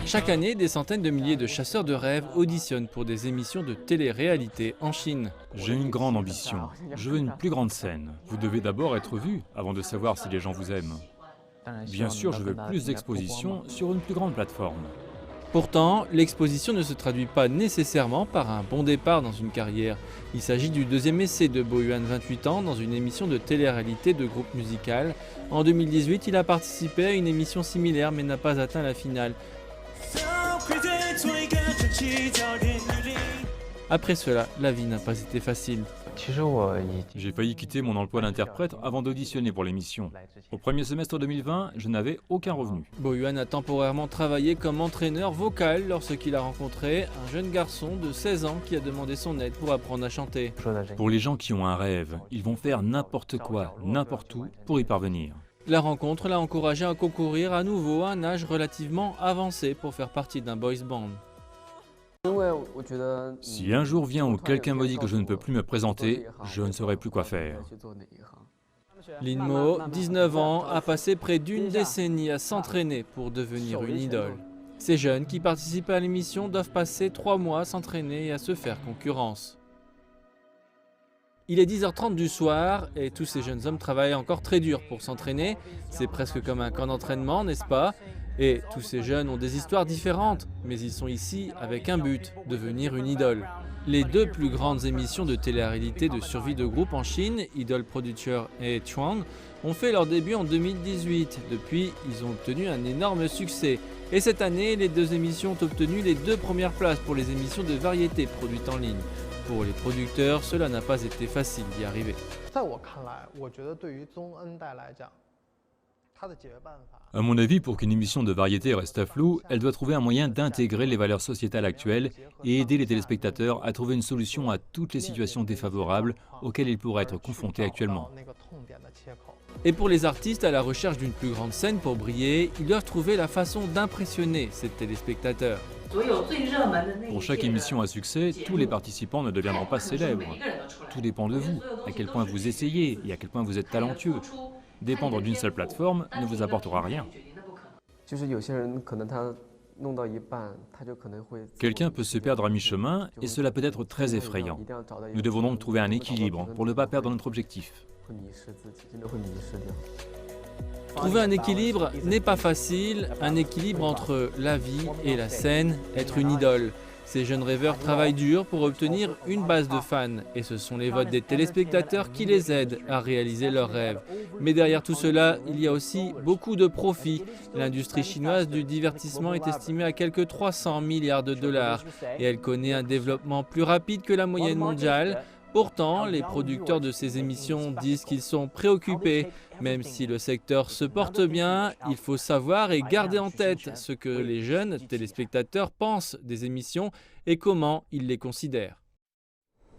Chaque année, des centaines de milliers de chasseurs de rêves auditionnent pour des émissions de télé-réalité en Chine. J'ai une grande ambition. Je veux une plus grande scène. Vous devez d'abord être vu avant de savoir si les gens vous aiment. Bien sûr, je veux plus d'exposition sur une plus grande plateforme. Pourtant, l'exposition ne se traduit pas nécessairement par un bon départ dans une carrière. Il s'agit du deuxième essai de Bo Yuan, 28 ans, dans une émission de télé-réalité de groupe musical. En 2018, il a participé à une émission similaire mais n'a pas atteint la finale. Après cela, la vie n'a pas été facile. J'ai failli quitter mon emploi d'interprète avant d'auditionner pour l'émission. Au premier semestre 2020, je n'avais aucun revenu. Bo Yuan a temporairement travaillé comme entraîneur vocal lorsqu'il a rencontré un jeune garçon de 16 ans qui a demandé son aide pour apprendre à chanter. Pour les gens qui ont un rêve, ils vont faire n'importe quoi, n'importe où, pour y parvenir. La rencontre l'a encouragé à concourir à nouveau à un âge relativement avancé pour faire partie d'un boys band. Si un jour vient où quelqu'un me dit que je ne peux plus me présenter, je ne saurai plus quoi faire. Lin Mo, 19 ans, a passé près d'une décennie à s'entraîner pour devenir une idole. Ces jeunes qui participent à l'émission doivent passer 3 mois à s'entraîner et à se faire concurrence. Il est 10h30 du soir et tous ces jeunes hommes travaillent encore très dur pour s'entraîner. C'est presque comme un camp d'entraînement, n'est-ce pas? Et tous ces jeunes ont des histoires différentes, mais ils sont ici avec un but, devenir une idole. Les deux plus grandes émissions de télé-réalité de survie de groupe en Chine, Idol Producer et Chuang, ont fait leur début en 2018. Depuis, ils ont obtenu un énorme succès. Et cette année, les deux émissions ont obtenu les 2 premières places pour les émissions de variété produites en ligne. Pour les producteurs, cela n'a pas été facile d'y arriver. À mon avis, pour qu'une émission de variété reste à flot, elle doit trouver un moyen d'intégrer les valeurs sociétales actuelles et aider les téléspectateurs à trouver une solution à toutes les situations défavorables auxquelles ils pourraient être confrontés actuellement. Et pour les artistes à la recherche d'une plus grande scène pour briller, ils doivent trouver la façon d'impressionner ces téléspectateurs. Pour chaque émission à succès, tous les participants ne deviendront pas célèbres. Tout dépend de vous, à quel point vous essayez et à quel point vous êtes talentueux. Dépendre d'une seule plateforme ne vous apportera rien. Quelqu'un peut se perdre à mi-chemin et cela peut être très effrayant. Nous devons donc trouver un équilibre pour ne pas perdre notre objectif. Trouver un équilibre n'est pas facile, un équilibre entre la vie et la scène, être une idole. Ces jeunes rêveurs travaillent dur pour obtenir une base de fans et ce sont les votes des téléspectateurs qui les aident à réaliser leurs rêves. Mais derrière tout cela, il y a aussi beaucoup de profits. L'industrie chinoise du divertissement est estimée à quelques 300 milliards de dollars et elle connaît un développement plus rapide que la moyenne mondiale. Pourtant, les producteurs de ces émissions disent qu'ils sont préoccupés. Même si le secteur se porte bien, il faut savoir et garder en tête ce que les jeunes téléspectateurs pensent des émissions et comment ils les considèrent.